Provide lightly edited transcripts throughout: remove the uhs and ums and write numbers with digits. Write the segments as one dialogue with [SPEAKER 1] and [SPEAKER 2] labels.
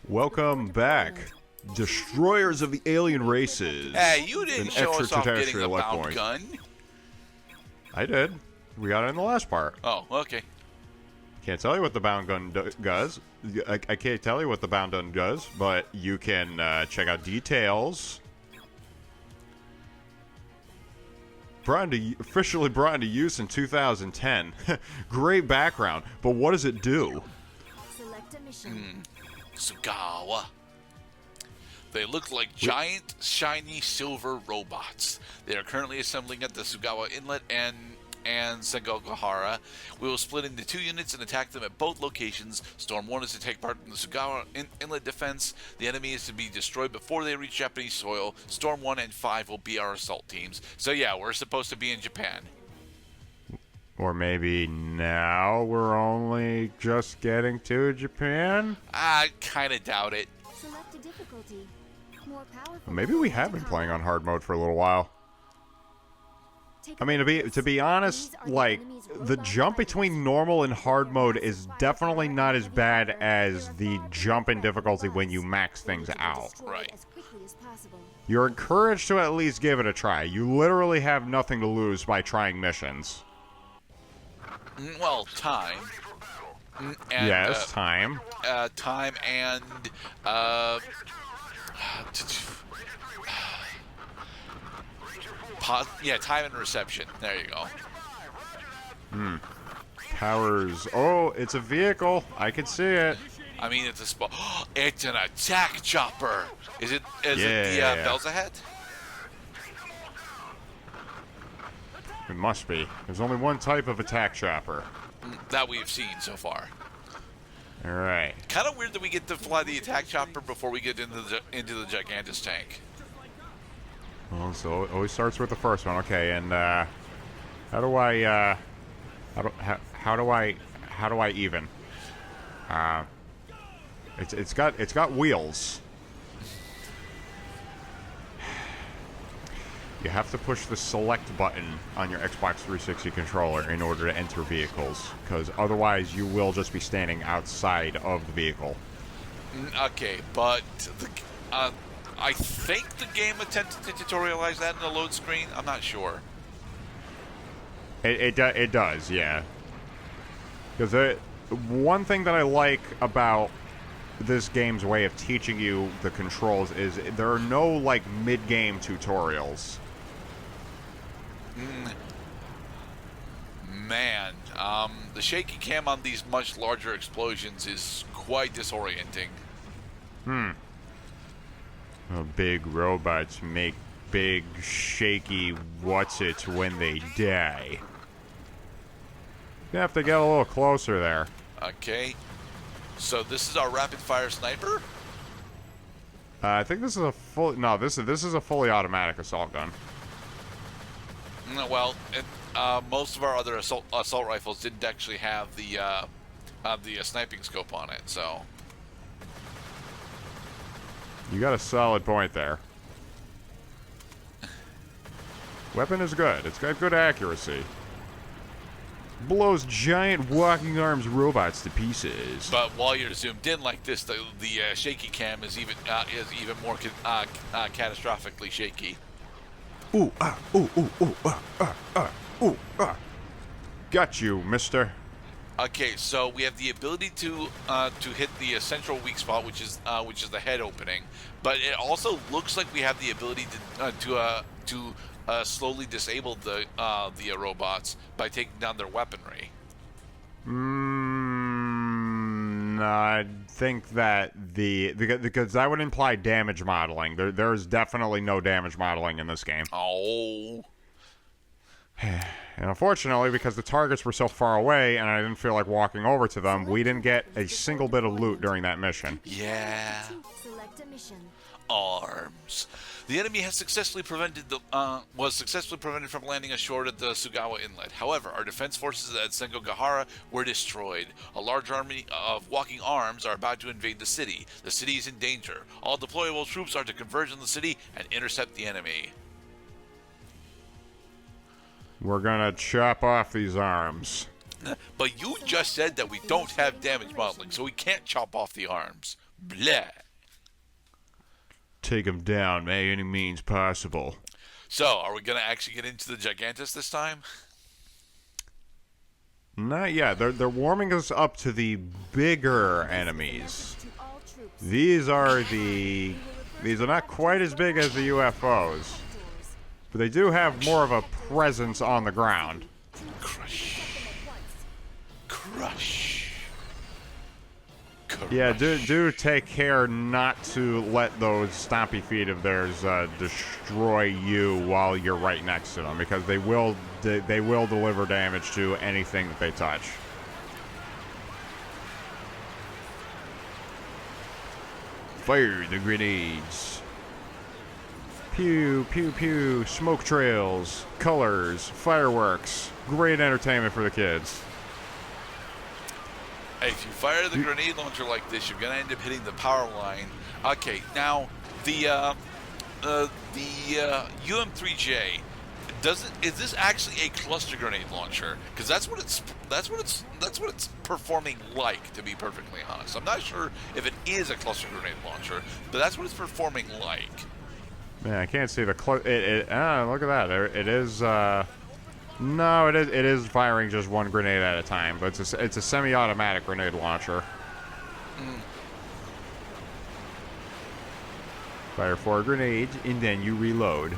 [SPEAKER 1] Welcome back, destroyers of the alien races.
[SPEAKER 2] Hey, you didn't show us off getting the
[SPEAKER 1] life
[SPEAKER 2] bound
[SPEAKER 1] point.
[SPEAKER 2] gun.
[SPEAKER 1] I did. We got it in the last part.
[SPEAKER 2] Oh, okay.
[SPEAKER 1] Can't tell you what the bound gun does. I can't tell you what the bound gun does, but you can check out details. Officially brought into use in 2010. Great background, but what does it do?
[SPEAKER 3] Select a mission.
[SPEAKER 2] Sugawa. They look like giant, shiny silver robots. They are currently assembling at the Sugawa Inlet and Sengogahara. We will split into two units and attack them at both locations. Storm 1 is to take part in the Sugawa Inlet defense. The enemy is to be destroyed before they reach Japanese soil. Storm 1 and 5 will be our assault teams. So yeah, we're supposed to be in Japan.
[SPEAKER 1] Or maybe now we're only just getting to Japan?
[SPEAKER 2] I kind of doubt it.
[SPEAKER 3] Select a difficulty. More powerful.
[SPEAKER 1] Maybe we have been playing on hard mode for a little while. I mean, to be honest, like, the jump between normal and hard mode is definitely not as bad as the jump in difficulty when you max things out.
[SPEAKER 2] Right.
[SPEAKER 1] You're encouraged to at least give it a try. You literally have nothing to lose by trying missions.
[SPEAKER 2] Well, time. And,
[SPEAKER 1] yes, time.
[SPEAKER 2] Time and time and reception. There you go.
[SPEAKER 1] Powers. Oh, it's a vehicle. I can see it.
[SPEAKER 2] I mean, it's a spot. It's an attack chopper. Is it the bells ahead?
[SPEAKER 1] It must be. There's only one type of attack chopper
[SPEAKER 2] that we've seen so far.
[SPEAKER 1] All right.
[SPEAKER 2] Kind of weird that we get to fly the attack chopper before we get into the Gigantus tank.
[SPEAKER 1] Well, so it always starts with the first one. Okay, and how do I even? It's got wheels. You have to push the select button on your Xbox 360 controller in order to enter vehicles, because otherwise you will just be standing outside of the vehicle.
[SPEAKER 2] Okay, but I think the game attempted to tutorialize that in the load screen. I'm not sure.
[SPEAKER 1] It does, yeah. Because one thing that I like about this game's way of teaching you the controls is there are no, like, mid-game tutorials.
[SPEAKER 2] Man, the shaky cam on these much larger explosions is quite disorienting.
[SPEAKER 1] Big robots make big, shaky what's-its when they die. You have to get a little closer there.
[SPEAKER 2] Okay. So this is our rapid-fire sniper?
[SPEAKER 1] I think this is a full... No, this is a fully automatic assault gun.
[SPEAKER 2] Well, most of our other assault rifles didn't actually have the sniping scope on it, so...
[SPEAKER 1] You got a solid point there. Weapon is good. It's got good accuracy. Blows giant walking arms robots to pieces.
[SPEAKER 2] But while you're zoomed in like this, the shaky cam is even more catastrophically shaky.
[SPEAKER 1] Ooh, ooh. Got you, mister.
[SPEAKER 2] Okay, so we have the ability to hit the central weak spot, which is the head opening, but it also looks like we have the ability to slowly disable the robots by taking down their weaponry.
[SPEAKER 1] I think that because that would imply damage modeling. There's definitely no damage modeling in this game.
[SPEAKER 2] Oh.
[SPEAKER 1] And unfortunately, because the targets were so far away and I didn't feel like walking over to them, we didn't get a single bit of loot during that mission.
[SPEAKER 2] Yeah.
[SPEAKER 3] Select a mission.
[SPEAKER 2] Arms. The enemy has was successfully prevented from landing ashore at the Sugawa Inlet. However, our defense forces at Sengogahara were destroyed. A large army of walking arms are about to invade the city. The city is in danger. All deployable troops are to converge on the city and intercept the enemy.
[SPEAKER 1] We're gonna chop off these arms.
[SPEAKER 2] But you just said that we don't have damage modeling, so we can't chop off the arms. Blah.
[SPEAKER 1] Take him down by any means possible.
[SPEAKER 2] So, are we going to actually get into the Gigantus this time?
[SPEAKER 1] Not yet. They're warming us up to the bigger enemies.
[SPEAKER 3] To all troops.
[SPEAKER 1] These are not quite as big as the UFOs, but they do have more of a presence on the ground.
[SPEAKER 2] Crush. Crush.
[SPEAKER 1] Yeah, do take care not to let those stompy feet of theirs destroy you while you're right next to them, because they will deliver damage to anything that they touch. Fire the grenades. Pew, pew, pew. Smoke trails, colors, fireworks. Great entertainment for the kids.
[SPEAKER 2] Hey, if you fire the grenade launcher like this, you're going to end up hitting the power line. Okay, now the UM3J is this actually a cluster grenade launcher? Because that's what it's performing like, to be perfectly honest. I'm not sure if it is a cluster grenade launcher, but that's what it's performing like.
[SPEAKER 1] Man, I can't see the look at that. It is. No, it is firing just one grenade at a time, but it's a semi-automatic grenade launcher. Fire 4 grenades, and then you reload.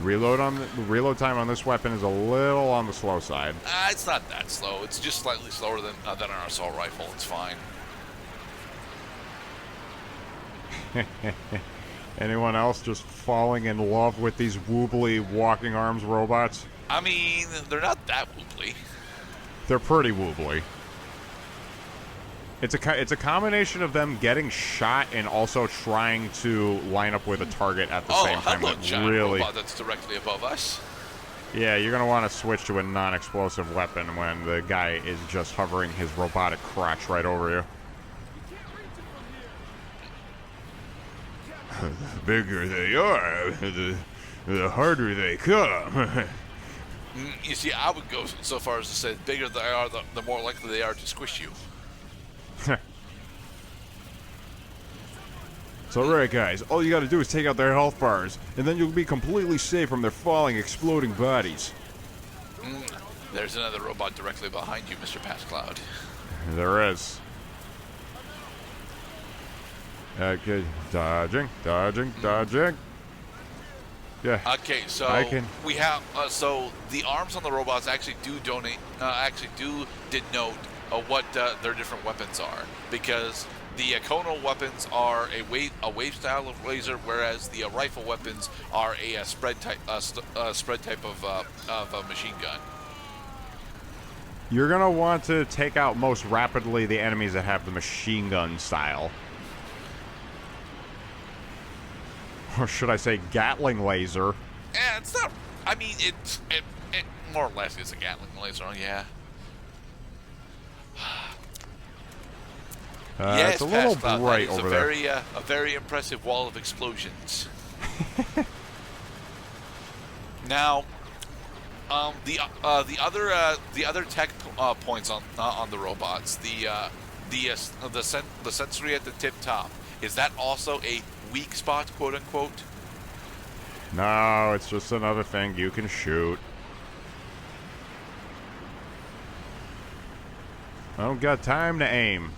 [SPEAKER 1] Reload time on this weapon is a little on the slow side.
[SPEAKER 2] It's not that slow. It's just slightly slower than our assault rifle. It's fine.
[SPEAKER 1] Anyone else just falling in love with these woobly walking arms robots?
[SPEAKER 2] I mean, they're not that woobly.
[SPEAKER 1] They're pretty woobly. It's a combination of them getting shot and also trying to line up with a target at the same time.
[SPEAKER 2] Hello, giant
[SPEAKER 1] really,
[SPEAKER 2] robot that's directly above us.
[SPEAKER 1] yeah, you're gonna want to switch to a non-explosive weapon when the guy is just hovering his robotic crotch right over you. The bigger they are, the harder they come.
[SPEAKER 2] You see, I would go so far as to say the bigger they are, the more likely they are to squish you.
[SPEAKER 1] It's alright, guys. All you gotta do is take out their health bars, and then you'll be completely safe from their falling, exploding bodies.
[SPEAKER 2] There's another robot directly behind you, Mr. Passcloud.
[SPEAKER 1] There is. Okay, dodging. Yeah.
[SPEAKER 2] Okay, so we have so the arms on the robots actually do denote what their different weapons are, because the conal weapons are a wave style of laser, whereas the rifle weapons are a spread type of machine gun.
[SPEAKER 1] You're gonna want to take out most rapidly the enemies that have the machine gun style. Or should I say Gatling laser?
[SPEAKER 2] Yeah, it's not. I mean, it more or less is a Gatling laser. Yeah. Yes,
[SPEAKER 1] it's a little bright over there.
[SPEAKER 2] A very impressive wall of explosions. Now, the other tech points on the robots, the sensory at the tip top, is that also a weak spot, quote unquote?
[SPEAKER 1] No, it's just another thing you can shoot. I don't got time to aim.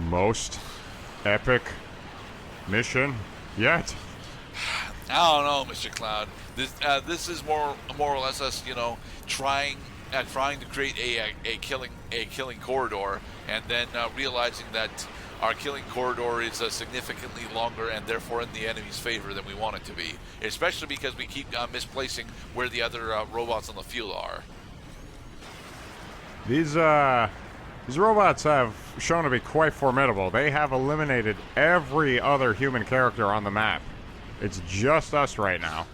[SPEAKER 1] Most epic mission yet.
[SPEAKER 2] I don't know, Mr. Cloud. This is more or less us, trying to create a killing corridor, and then realizing that our killing corridor is significantly longer and therefore in the enemy's favor than we want it to be. Especially because we keep misplacing where the other robots on the field are.
[SPEAKER 1] These robots have shown to be quite formidable. They have eliminated every other human character on the map. It's just us right now.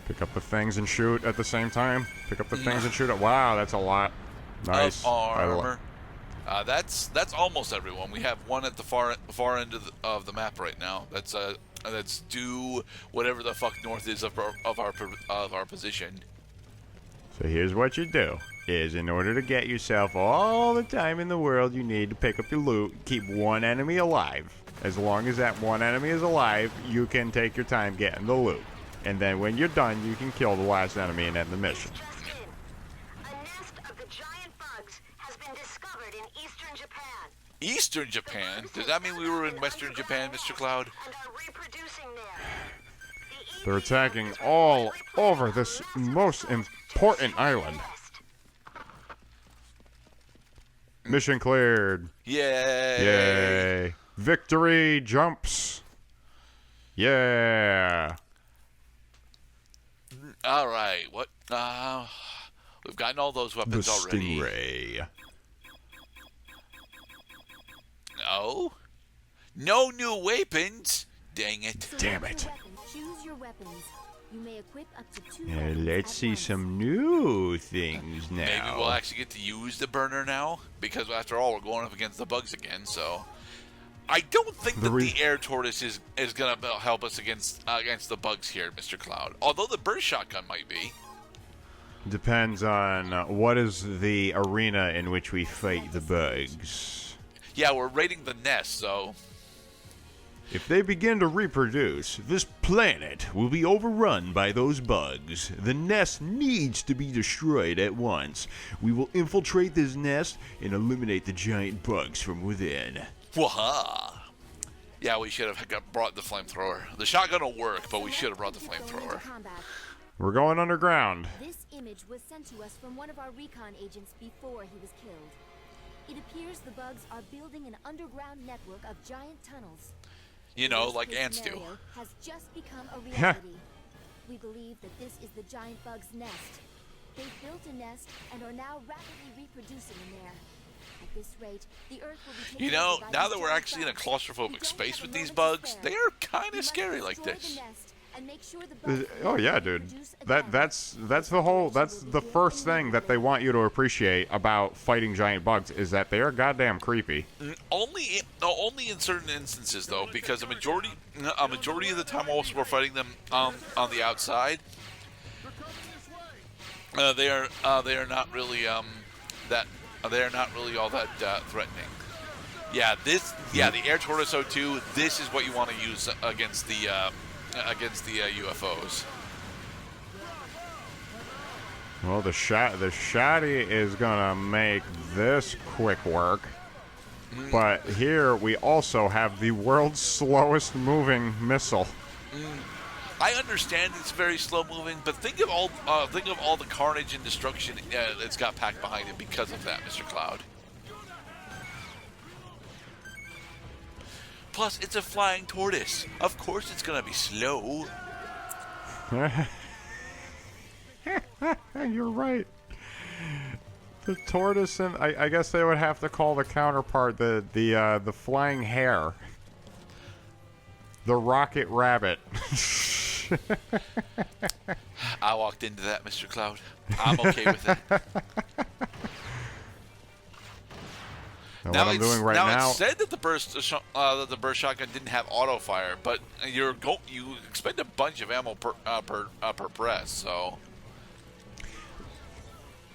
[SPEAKER 1] Pick up the things and shoot at the same time. Pick up the things and shoot at. Wow, that's a lot. Nice.
[SPEAKER 2] Of armor. That's almost everyone. We have one at the far end of the map right now. That's that's due whatever the fuck north is of our position.
[SPEAKER 1] So here's what you do, is in order to get yourself all the time in the world, you need to pick up your loot, keep one enemy alive. As long as that one enemy is alive, you can take your time getting the loot. And then when you're done, you can kill the last enemy and end the mission.
[SPEAKER 4] A nest of the giant bugs has been discovered in eastern Japan.
[SPEAKER 2] Eastern Japan? Does that mean we were in Western Japan, Mr. Cloud?
[SPEAKER 4] And are reproducing there.
[SPEAKER 1] They're attacking all over this most important island. Mission cleared.
[SPEAKER 2] Yay!
[SPEAKER 1] Yay. Victory jumps. Yeah.
[SPEAKER 2] All right. What? We've gotten all those
[SPEAKER 1] The
[SPEAKER 2] weapons already.
[SPEAKER 1] Stingray.
[SPEAKER 2] No. No new weapons. Dang it.
[SPEAKER 1] Damn it.
[SPEAKER 3] Choose your weapons. You may equip up to 2
[SPEAKER 1] Yeah,
[SPEAKER 3] weapons
[SPEAKER 1] let's
[SPEAKER 3] at
[SPEAKER 1] see
[SPEAKER 3] once.
[SPEAKER 1] some new things now.
[SPEAKER 2] Maybe we'll actually get to use the burner now, because after all, we're going up against the bugs again. So, I don't think that the air tortoise is gonna help us against the bugs here, Mr. Cloud. Although the burst shotgun might be.
[SPEAKER 1] Depends on what is the arena in which we fight the bugs.
[SPEAKER 2] Yeah, we're raiding the nest, so.
[SPEAKER 1] If they begin to reproduce, this planet will be overrun by those bugs. The nest needs to be destroyed at once. We will infiltrate this nest and eliminate the giant bugs from within.
[SPEAKER 2] Waha! Yeah, we should have brought the flamethrower. The shotgun will work, but we should have brought the flamethrower.
[SPEAKER 1] We're going underground.
[SPEAKER 3] This image was sent to us from one of our recon agents before he was killed. It appears the bugs are building an underground network of giant tunnels.
[SPEAKER 2] You know,
[SPEAKER 3] This
[SPEAKER 2] like
[SPEAKER 3] case
[SPEAKER 2] ants do.
[SPEAKER 3] scenario has just become a reality. We believe that this is the giant bug's nest. They've built a nest and are now rapidly reproducing in there. At this rate, the Earth will be taken
[SPEAKER 2] You know,
[SPEAKER 3] over by
[SPEAKER 2] now
[SPEAKER 3] these
[SPEAKER 2] that we're
[SPEAKER 3] giant
[SPEAKER 2] actually in a
[SPEAKER 3] bugs.
[SPEAKER 2] claustrophobic
[SPEAKER 3] We don't
[SPEAKER 2] space
[SPEAKER 3] have
[SPEAKER 2] with
[SPEAKER 3] a
[SPEAKER 2] these
[SPEAKER 3] moment to
[SPEAKER 2] bugs,
[SPEAKER 3] spare.
[SPEAKER 2] they are
[SPEAKER 3] We
[SPEAKER 2] kind of
[SPEAKER 3] must
[SPEAKER 2] scary like
[SPEAKER 3] destroy the
[SPEAKER 2] this.
[SPEAKER 3] nest and make sure the bugs
[SPEAKER 1] Oh yeah,
[SPEAKER 3] never
[SPEAKER 1] dude.
[SPEAKER 3] reproduce again.
[SPEAKER 1] That's the whole. That's the first thing that they want you to appreciate about fighting giant bugs is that they are goddamn creepy.
[SPEAKER 2] Only in certain instances, though, because a majority of the time, whilst we're fighting them on the outside, they are not really all that threatening. Yeah, the air tortoise 02. This is what you want to use against the UFOs.
[SPEAKER 1] Well, the shotty is gonna make this quick work. But here we also have the world's slowest moving missile.
[SPEAKER 2] I understand it's very slow moving, but think of all the carnage and destruction that's got packed behind it because of that, Mr. Cloud. Plus, it's a flying tortoise. Of course, it's gonna be slow.
[SPEAKER 1] You're right. The tortoise and I guess they would have to call the counterpart the flying hare. The rocket rabbit.
[SPEAKER 2] I walked into that, Mr. Cloud. I'm okay with it.
[SPEAKER 1] And what I'm doing right now.
[SPEAKER 2] It said that the burst shotgun didn't have auto fire, but you expend a bunch of ammo per press, so.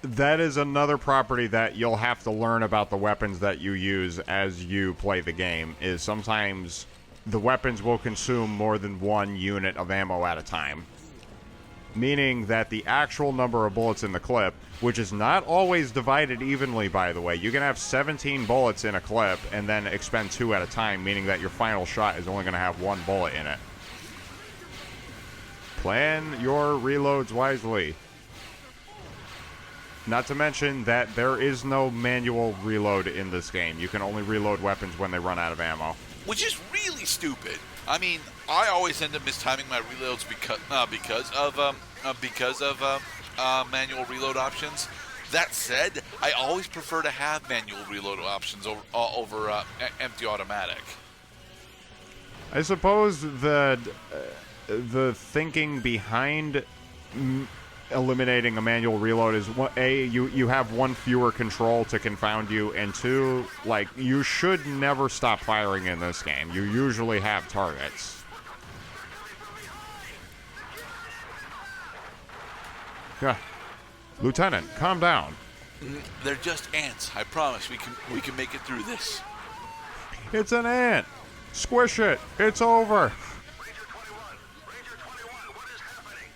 [SPEAKER 1] That is another property that you'll have to learn about the weapons that you use as you play the game, is sometimes the weapons will consume more than one unit of ammo at a time. Meaning that the actual number of bullets in the clip, which is not always divided evenly, by the way. You can have 17 bullets in a clip and then expend 2 at a time, meaning that your final shot is only going to have 1 bullet in it. Plan your reloads wisely. Not to mention that there is no manual reload in this game. You can only reload weapons when they run out of ammo.
[SPEAKER 2] Which is really stupid. I mean, I always end up mistiming my reloads because of manual reload options. That said, I always prefer to have manual reload options over empty automatic.
[SPEAKER 1] I suppose the thinking behind eliminating a manual reload is, you have 1 fewer control to confound you, and 2, like, you should never stop firing in this game. You usually have targets. Yeah. Lieutenant, calm down.
[SPEAKER 2] They're just ants. I promise we can make it through this.
[SPEAKER 1] It's an ant. Squish it. It's over.
[SPEAKER 5] Ranger 21, Ranger 21, what is happening?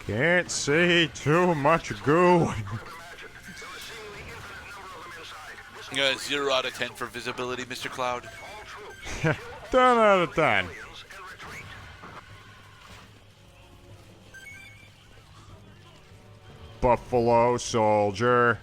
[SPEAKER 1] Can't see too much goo.
[SPEAKER 5] Imagine. There was seemingly infinite number of them inside. This
[SPEAKER 2] 0 out of 10 for visibility, Mr. Cloud.
[SPEAKER 5] all troops.
[SPEAKER 1] 10 out of 10.
[SPEAKER 5] And retreat.
[SPEAKER 1] Buffalo Soldier.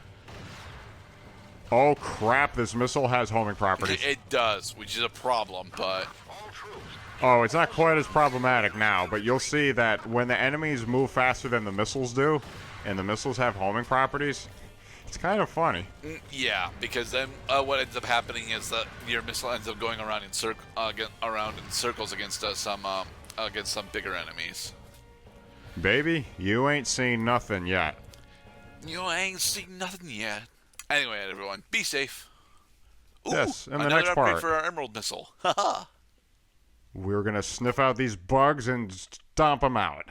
[SPEAKER 1] Oh crap, this missile has homing properties.
[SPEAKER 2] It does, which is a problem, but
[SPEAKER 5] All troops.
[SPEAKER 1] Oh, it's not quite as problematic now, but you'll see that when the enemies move faster than the missiles do, and the missiles have homing properties, it's kind of funny.
[SPEAKER 2] yeah, because then what ends up happening is that your missile ends up going around in circles against some bigger enemies.
[SPEAKER 1] Baby, you ain't seen nothing yet.
[SPEAKER 2] You ain't seen nothing yet. Anyway, everyone, be safe. Ooh,
[SPEAKER 1] Yes, and the
[SPEAKER 2] another
[SPEAKER 1] next
[SPEAKER 2] upgrade
[SPEAKER 1] part.
[SPEAKER 2] for our Emerald missile. Haha.
[SPEAKER 1] We're gonna sniff out these bugs and stomp them out.